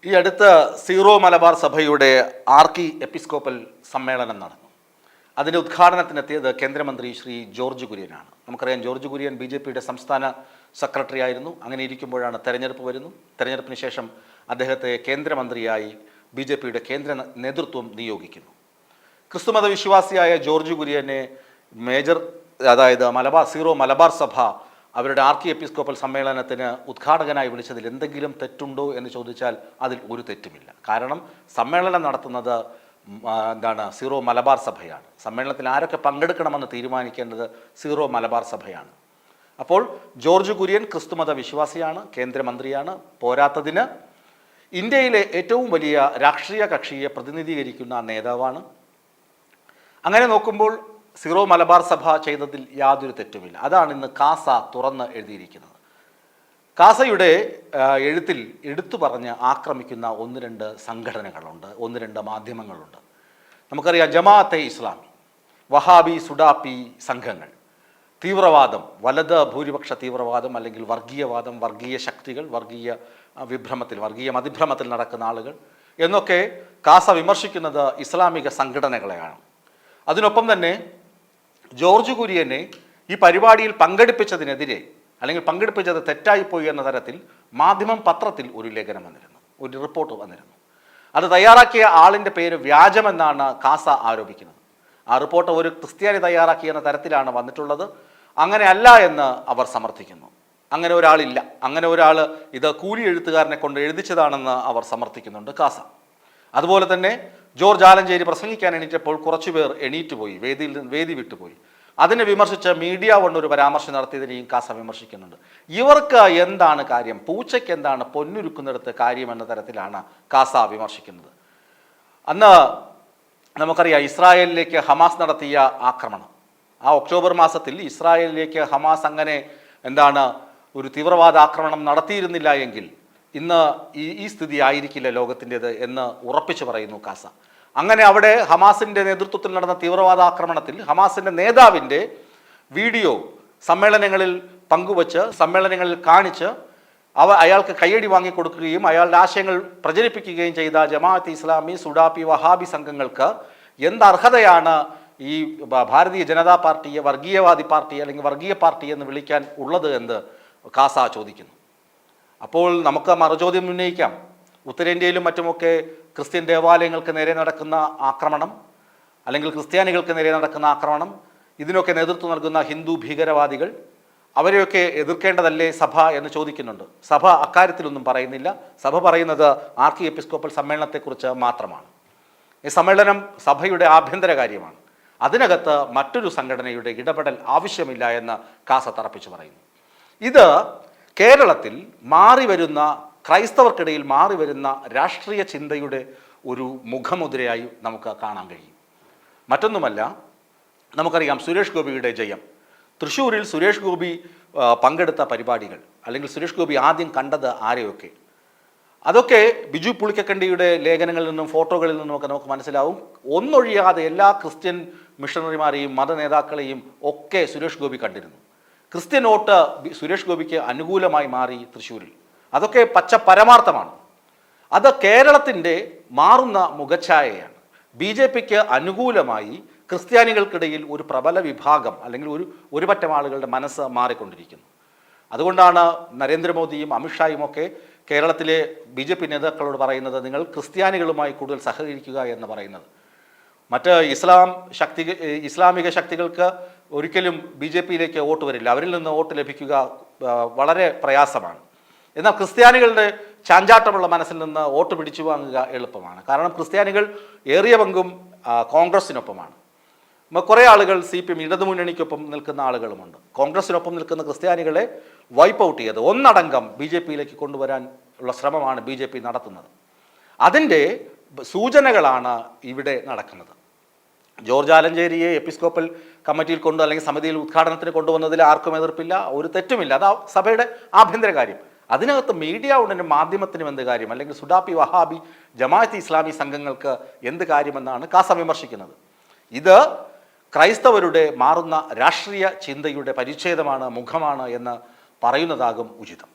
ഈ അടുത്ത സീറോ മലബാർ സഭയുടെ ആർക്കി എപ്പിസ്കോപ്പൽ സമ്മേളനം നടന്നു. അതിൻ്റെ ഉദ്ഘാടനത്തിനെത്തിയത് കേന്ദ്രമന്ത്രി ശ്രീ ജോർജ് കുര്യനാണ്. നമുക്കറിയാം, ജോർജ് കുര്യൻ BJPയുടെ സംസ്ഥാന സെക്രട്ടറി ആയിരുന്നു. അങ്ങനെ ഇരിക്കുമ്പോഴാണ് തെരഞ്ഞെടുപ്പ് വരുന്നു. തെരഞ്ഞെടുപ്പിന് ശേഷം അദ്ദേഹത്തെ കേന്ദ്രമന്ത്രിയായി BJPയുടെ കേന്ദ്ര നേതൃത്വം നിയോഗിക്കുന്നു. ക്രിസ്തുമത വിശ്വാസിയായ ജോർജ് കുര്യനെ സീറോ മലബാർ സഭ അവരുടെ ആർക്കി എപ്പിസ്കോപ്പൽ സമ്മേളനത്തിന് ഉദ്ഘാടകനായി വിളിച്ചതിൽ എന്തെങ്കിലും തെറ്റുണ്ടോ എന്ന് ചോദിച്ചാൽ അതിൽ ഒരു തെറ്റുമില്ല. കാരണം സമ്മേളനം നടത്തുന്നത് സീറോ മലബാർ സഭയാണ്. സമ്മേളനത്തിൽ ആരൊക്കെ പങ്കെടുക്കണമെന്ന് തീരുമാനിക്കേണ്ടത് സീറോ മലബാർ സഭയാണ്. അപ്പോൾ ജോർജ് കുര്യൻ ക്രിസ്തുമത വിശ്വാസിയാണ്, കേന്ദ്രമന്ത്രിയാണ്. പോരാത്തതിന് ഇന്ത്യയിലെ ഏറ്റവും വലിയ രാഷ്ട്രീയ കക്ഷിയെ പ്രതിനിധീകരിക്കുന്ന നേതാവാണ്. അങ്ങനെ നോക്കുമ്പോൾ സീറോ മലബാർ സഭ ചെയ്തതിൽ യാതൊരു തെറ്റുമില്ല. അതാണ് ഇന്ന് കാസ തുറന്ന് എഴുതിയിരിക്കുന്നത്. കാസയുടെ എഴുത്തിൽ എടുത്തു പറഞ്ഞ് ആക്രമിക്കുന്ന ഒന്ന് രണ്ട് സംഘടനകളുണ്ട്, ഒന്ന് രണ്ട് മാധ്യമങ്ങളുണ്ട്. നമുക്കറിയാം, ജമാഅത്തെ ഇസ്ലാമി, വഹാബി, സുഡാപ്പി സംഘങ്ങൾ, തീവ്രവാദം, വലത് ഭൂരിപക്ഷ തീവ്രവാദം അല്ലെങ്കിൽ വർഗീയവാദം, വർഗീയ ശക്തികൾ, വർഗീയ മതിഭ്രമത്തിൽ നടക്കുന്ന ആളുകൾ എന്നൊക്കെ കാസ വിമർശിക്കുന്നത് ഇസ്ലാമിക സംഘടനകളെയാണ്. അതിനൊപ്പം തന്നെ ജോർജ് കുര്യനെ ഈ പരിപാടിയിൽ പങ്കെടുപ്പിച്ചതിനെതിരെ അല്ലെങ്കിൽ പങ്കെടുപ്പിച്ചത് തെറ്റായിപ്പോയി എന്ന തരത്തിൽ പത്രത്തിൽ ഒരു ലേഖനം വന്നിരുന്നു, ഒരു റിപ്പോർട്ട് വന്നിരുന്നു. അത് തയ്യാറാക്കിയ ആളിൻ്റെ പേര് വ്യാജമെന്നാണ് കാസ ആരോപിക്കുന്നത്. ആ റിപ്പോർട്ട് ഒരു ക്രിസ്ത്യാനി തയ്യാറാക്കിയെന്ന തരത്തിലാണ് വന്നിട്ടുള്ളത്. അങ്ങനെ അല്ല എന്ന് അവർ സമർത്ഥിക്കുന്നു. അങ്ങനെ ഒരാളില്ല. അങ്ങനെ ഒരാൾ ഇത് കൂലി എഴുത്തുകാരനെ കൊണ്ട് എഴുതിച്ചതാണെന്ന് അവർ സമർത്ഥിക്കുന്നുണ്ട് കാസ. അതുപോലെ തന്നെ ജോർജ് ആലഞ്ചേരി പ്രസംഗിക്കാൻ എണീറ്റപ്പോൾ കുറച്ചുപേർ എണീറ്റുപോയി, വേദി വിട്ടുപോയി. അതിനെ വിമർശിച്ച് മീഡിയ കൊണ്ട് ഒരു പരാമർശം നടത്തിയതിനെയും കാസ വിമർശിക്കുന്നുണ്ട്. ഇവർക്ക് എന്താണ് കാര്യം? പൂച്ചയ്ക്ക് എന്താണ് പൊന്നുരുക്കുന്നിടത്ത് കാര്യം എന്ന തരത്തിലാണ് കാസ വിമർശിക്കുന്നത്. അന്ന് നമുക്കറിയാം, ഇസ്രായേലിലേക്ക് ഹമാസ് നടത്തിയ ആക്രമണം. ആ ഒക്ടോബർ മാസത്തിൽ ഇസ്രായേലിലേക്ക് ഹമാസ് അങ്ങനെ ഒരു തീവ്രവാദ ആക്രമണം നടത്തിയിരുന്നില്ല എങ്കിൽ ഇന്ന് ഈ സ്ഥിതി ആയിരിക്കില്ല ലോകത്തിൻ്റെത് എന്ന് ഉറപ്പിച്ചു പറയുന്നു കാസ. അങ്ങനെ അവിടെ ഹമാസിൻ്റെ നേതൃത്വത്തിൽ നടന്ന തീവ്രവാദ ആക്രമണത്തിൽ ഹമാസിൻ്റെ നേതാവിൻ്റെ വീഡിയോ സമ്മേളനങ്ങളിൽ പങ്കുവച്ച്, സമ്മേളനങ്ങളിൽ കാണിച്ച് അയാൾക്ക് കയ്യടി വാങ്ങിക്കൊടുക്കുകയും അയാളുടെ ആശയങ്ങൾ പ്രചരിപ്പിക്കുകയും ചെയ്ത ജമാഅത്തെ ഇസ്ലാമി, സുഡാപ്പി, വഹാബി സംഘങ്ങൾക്ക് എന്തർഹതയാണ് ഈ ഭാരതീയ ജനതാ പാർട്ടിയെ വർഗീയവാദി പാർട്ടി അല്ലെങ്കിൽ വർഗീയ പാർട്ടി എന്ന് വിളിക്കാൻ ഉള്ളത് എന്ന് കാസ ചോദിക്കുന്നു. അപ്പോൾ നമുക്ക് മറുചോദ്യം ഉന്നയിക്കാം. ഉത്തരേന്ത്യയിലും മറ്റുമൊക്കെ ക്രിസ്ത്യൻ ദേവാലയങ്ങൾക്ക് നേരെ നടക്കുന്ന ആക്രമണം അല്ലെങ്കിൽ ക്രിസ്ത്യാനികൾക്ക് നേരെ നടക്കുന്ന ആക്രമണം, ഇതിനൊക്കെ നേതൃത്വം നൽകുന്ന ഹിന്ദു ഭീകരവാദികൾ, അവരെയൊക്കെ എതിർക്കേണ്ടതല്ലേ സഭ എന്ന് ചോദിക്കുന്നുണ്ട്. സഭ അക്കാര്യത്തിലൊന്നും പറയുന്നില്ല. സഭ പറയുന്നത് ആർക്കി എപ്പിസ്കോപ്പൽ സമ്മേളനത്തെക്കുറിച്ച് മാത്രമാണ്. ഈ സമ്മേളനം സഭയുടെ ആഭ്യന്തര കാര്യമാണ്. അതിനകത്ത് മറ്റൊരു സംഘടനയുടെ ഇടപെടൽ ആവശ്യമില്ല എന്ന് കാസ തറപ്പിച്ചു പറയുന്നു. ഇത് കേരളത്തിൽ ക്രൈസ്തവർക്കിടയിൽ മാറിവരുന്ന രാഷ്ട്രീയ ചിന്തയുടെ ഒരു മുഖമുദ്രയായി നമുക്ക് കാണാൻ കഴിയും. മറ്റൊന്നുമല്ല, നമുക്കറിയാം സുരേഷ് ഗോപിയുടെ ജയം. തൃശ്ശൂരിൽ സുരേഷ് ഗോപി പങ്കെടുത്ത പരിപാടികൾ അല്ലെങ്കിൽ സുരേഷ് ഗോപി ആദ്യം കണ്ടത് ആരെയൊക്കെ, അതൊക്കെ ബിജു പുളിക്കക്കണ്ടിയുടെ ലേഖനങ്ങളിൽ നിന്നും ഫോട്ടോകളിൽ നിന്നുമൊക്കെ നമുക്ക് മനസ്സിലാവും. ഒന്നൊഴിയാതെ എല്ലാ ക്രിസ്ത്യൻ മിഷണറിമാരെയും മത നേതാക്കളെയും ഒക്കെ സുരേഷ് ഗോപി കണ്ടിരുന്നു. ക്രിസ്ത്യൻ വോട്ട് സുരേഷ് ഗോപിക്ക് അനുകൂലമായി മാറി തൃശ്ശൂരിൽ. അതൊക്കെ പച്ച പരമാർത്ഥമാണ്. അത് കേരളത്തിൻ്റെ മാറുന്ന മുഖഛായയാണ്. BJPക്ക് അനുകൂലമായി ക്രിസ്ത്യാനികൾക്കിടയിൽ ഒരു പ്രബല വിഭാഗം അല്ലെങ്കിൽ ഒരു പറ്റം ആളുകളുടെ മനസ്സ് മാറിക്കൊണ്ടിരിക്കുന്നു. അതുകൊണ്ടാണ് നരേന്ദ്രമോദിയും അമിത്ഷായും ഒക്കെ കേരളത്തിലെ BJP നേതാക്കളോട് പറയുന്നത്, നിങ്ങൾ ക്രിസ്ത്യാനികളുമായി കൂടുതൽ സഹകരിക്കുക എന്ന് പറയുന്നത്. മറ്റ് ഇസ്ലാമിക ശക്തികൾക്ക് ഒരിക്കലും BJPയിലേക്ക് വോട്ട് വരില്ല. അവരിൽ നിന്ന് വോട്ട് ലഭിക്കുക വളരെ പ്രയാസമാണ്. എന്നാൽ ക്രിസ്ത്യാനികളുടെ ചാഞ്ചാട്ടമുള്ള മനസ്സിൽ നിന്ന് വോട്ട് പിടിച്ചു വാങ്ങുക എളുപ്പമാണ്. കാരണം ക്രിസ്ത്യാനികൾ ഏറിയ പങ്കും കോൺഗ്രസിനൊപ്പമാണ്. കുറേ ആളുകൾ CPM ഇടതുമുന്നണിക്കൊപ്പം നിൽക്കുന്ന ആളുകളുമുണ്ട്. കോൺഗ്രസിനൊപ്പം നിൽക്കുന്ന ക്രിസ്ത്യാനികളെ വൈപ്പ് ഔട്ട് ചെയ്ത് ഒന്നടങ്കം BJPയിലേക്ക് കൊണ്ടുവരാൻ ഉള്ള ശ്രമമാണ് BJP നടത്തുന്നത്. അതിൻ്റെ സൂചനകളാണ് ഇവിടെ നടക്കുന്നത്. ജോർജ് ആലഞ്ചേരിയെ എപ്പിസ്കോപ്പൽ കമ്മിറ്റിയിൽ അല്ലെങ്കിൽ സമിതിയിൽ ഉദ്ഘാടനത്തിന് കൊണ്ടുവന്നതിൽ ആർക്കും എതിർപ്പില്ല, ഒരു തെറ്റുമില്ല. അത് സഭയുടെ ആഭ്യന്തര കാര്യം. അതിനകത്ത് മീഡിയ ഉടനും മാധ്യമത്തിനും എന്ത് കാര്യം? അല്ലെങ്കിൽ സുഡാപ്പി, വഹാബി, ജമാഅത്തെ ഇസ്ലാമി സംഘങ്ങൾക്ക് എന്ത് കാര്യമെന്നാണ് കാസ വിമർശിക്കുന്നത്. ഇത് ക്രൈസ്തവരുടെ മാറുന്ന രാഷ്ട്രീയ ചിന്തയുടെ പരിച്ഛേദമാണ്, മുഖമാണ് എന്ന് പറയുന്നതാകും ഉചിതം.